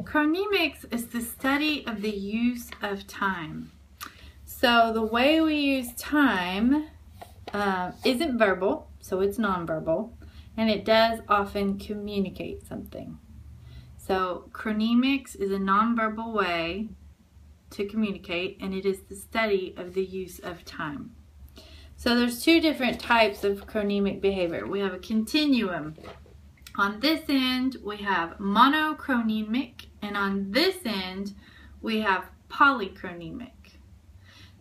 Chronemics is the study of the use of time. So the way we use time isn't verbal, so it's nonverbal, and it does often communicate something. So chronemics is a nonverbal way to communicate, and it is the study of the use of time. So there's two different types of chronemic behavior. We have a continuum. On this end, we have monochronemic, and on this end, we have polychronemic.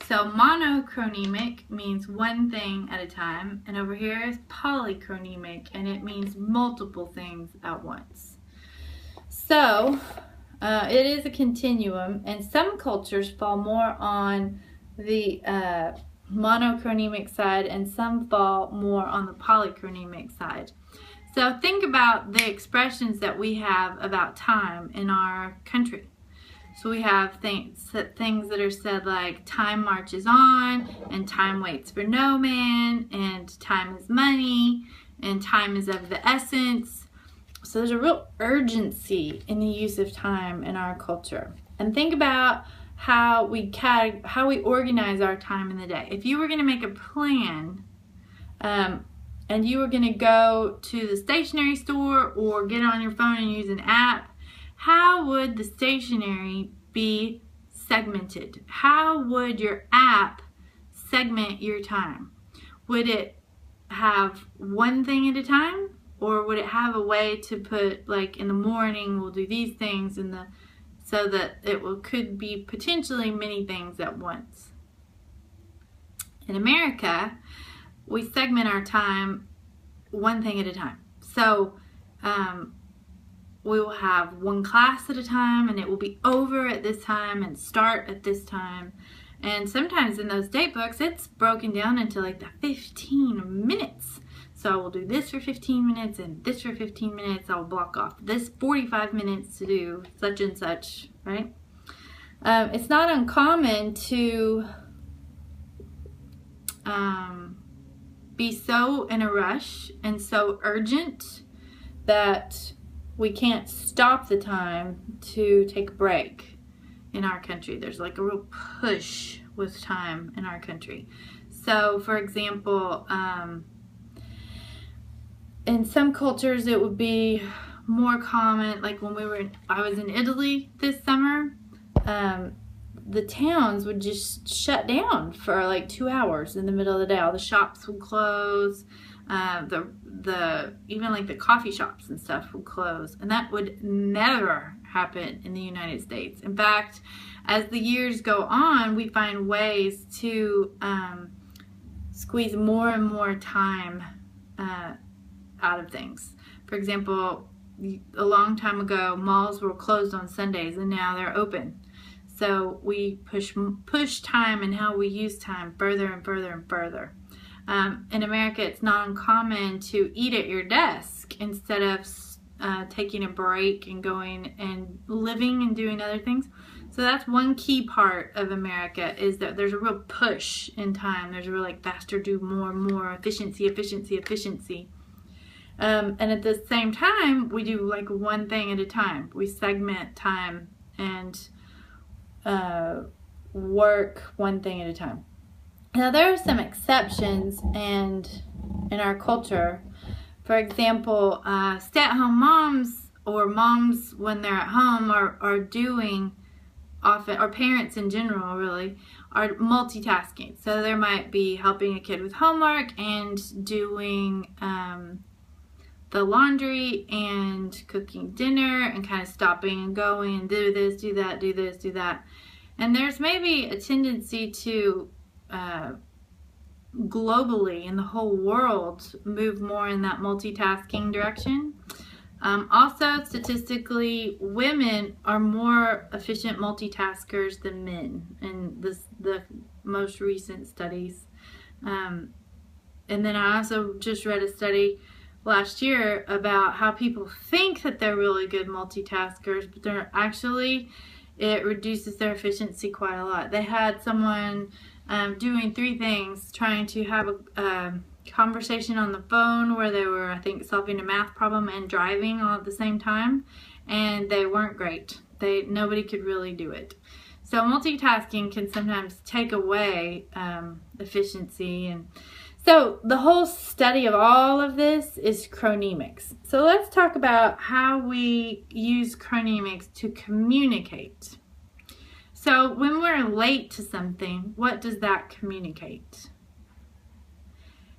So monochronemic means one thing at a time, and over here is polychronemic, and it means multiple things at once. So it is a continuum, and some cultures fall more on the monochronemic side, and some fall more on the polychronemic side. So think about the expressions that we have about time in our country. So we have things that are said like time marches on, and time waits for no man, and time is money, and time is of the essence. So there's a real urgency in the use of time in our culture. And think about how we organize our time in the day. If you were going to make a plan, and you were going to go to the stationery store or get on your phone and use an app, how would the stationery be segmented? How would your app segment your time? Would it have one thing at a time? Or would it have a way to put, like, in the morning we'll do these things, so that it could be potentially many things at once? In America, we segment our time one thing at a time. So we will have one class at a time, and it will be over at this time and start at this time. And sometimes in those date books, it's broken down into like the 15 minutes. So we'll do this for 15 minutes and this for 15 minutes. I'll block off this 45 minutes to do such and such, right? It's not uncommon to be so in a rush and so urgent that we can't stop the time to take a break in our country. There's like a real push with time in our country. So for example, in some cultures it would be more common, like when I was in Italy this summer, the towns would just shut down for like 2 hours in the middle of the day. All the shops would close. Even like the coffee shops and stuff would close, and that would never happen in the United States. In fact, as the years go on, we find ways to squeeze more and more time out of things. For example, a long time ago, malls were closed on Sundays, and now they're open. So we push time and how we use time further and further and further. In America, it's not uncommon to eat at your desk instead of taking a break and going and living and doing other things. So that's one key part of America, is that there's a real push in time. There's a real like faster, do more, efficiency. And at the same time, we do like one thing at a time. We segment time and work one thing at a time. Now there are some exceptions in our culture. For example, stay-at-home moms, or moms when they're at home, are doing often, or parents in general really, are multitasking. So there might be helping a kid with homework and doing the laundry and cooking dinner and kind of stopping and going and do this, do that, do this, do that. And there's maybe a tendency to globally in the whole world move more in that multitasking direction. Also, statistically, women are more efficient multitaskers than men in the most recent studies. And then I also just read a study last year about how people think that they're really good multitaskers, but they're actually, it reduces their efficiency quite a lot. They had someone doing 3 things, trying to have a conversation on the phone where they were, I think, solving a math problem and driving all at the same time, and they weren't great. Nobody could really do it. So multitasking can sometimes take away efficiency. And so the whole study of all of this is chronemics. So let's talk about how we use chronemics to communicate. So when we're late to something, what does that communicate?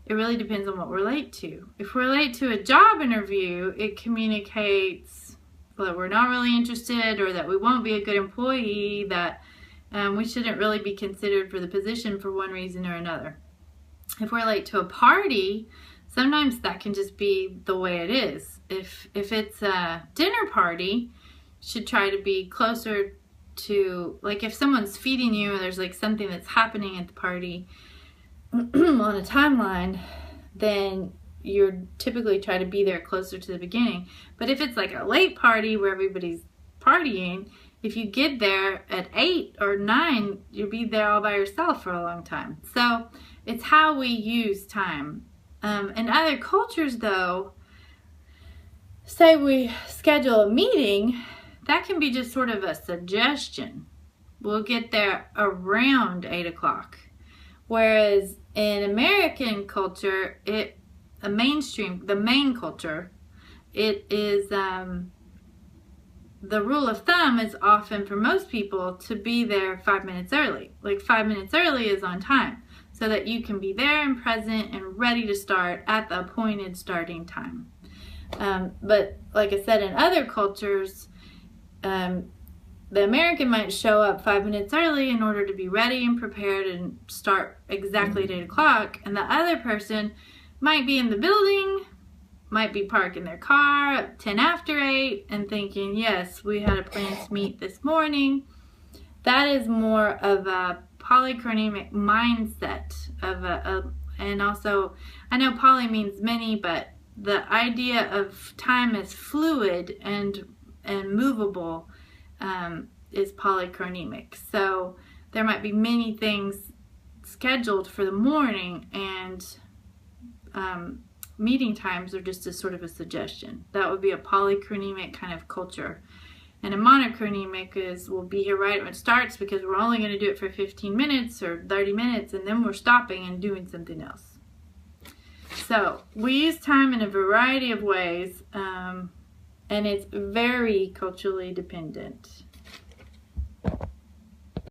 It really depends on what we're late to. If we're late to a job interview, it communicates that we're not really interested, or that we won't be a good employee, that we shouldn't really be considered for the position for one reason or another. If we're late to a party, sometimes that can just be the way it is. If it's a dinner party, you should try to be closer to, like if someone's feeding you or there's like something that's happening at the party on a timeline, then you're typically try to be there closer to the beginning. But if it's like a late party where everybody's partying, if you get there at 8 or 9, you'll be there all by yourself for a long time. So it's how we use time. In other cultures though, say we schedule a meeting, that can be just sort of a suggestion. We'll get there around 8 o'clock. Whereas in American culture, the main culture, it is, the rule of thumb is often for most people to be there 5 minutes early. Like 5 minutes early is on time, so that you can be there and present and ready to start at the appointed starting time. But like I said, in other cultures, the American might show up 5 minutes early in order to be ready and prepared and start exactly at 8 o'clock. And the other person might be in the building, might be parking their car at 10 after 8 and thinking, yes, we had a plan to meet this morning. That is more of a polychronemic mindset and also, I know poly means many, but the idea of time as fluid and movable is polychronemic. So there might be many things scheduled for the morning, and meeting times are just a sort of a suggestion. That would be a polychronemic kind of culture. And a monochronic is, we'll be here right when it starts because we're only going to do it for 15 minutes or 30 minutes, and then we're stopping and doing something else. So we use time in a variety of ways, and it's very culturally dependent.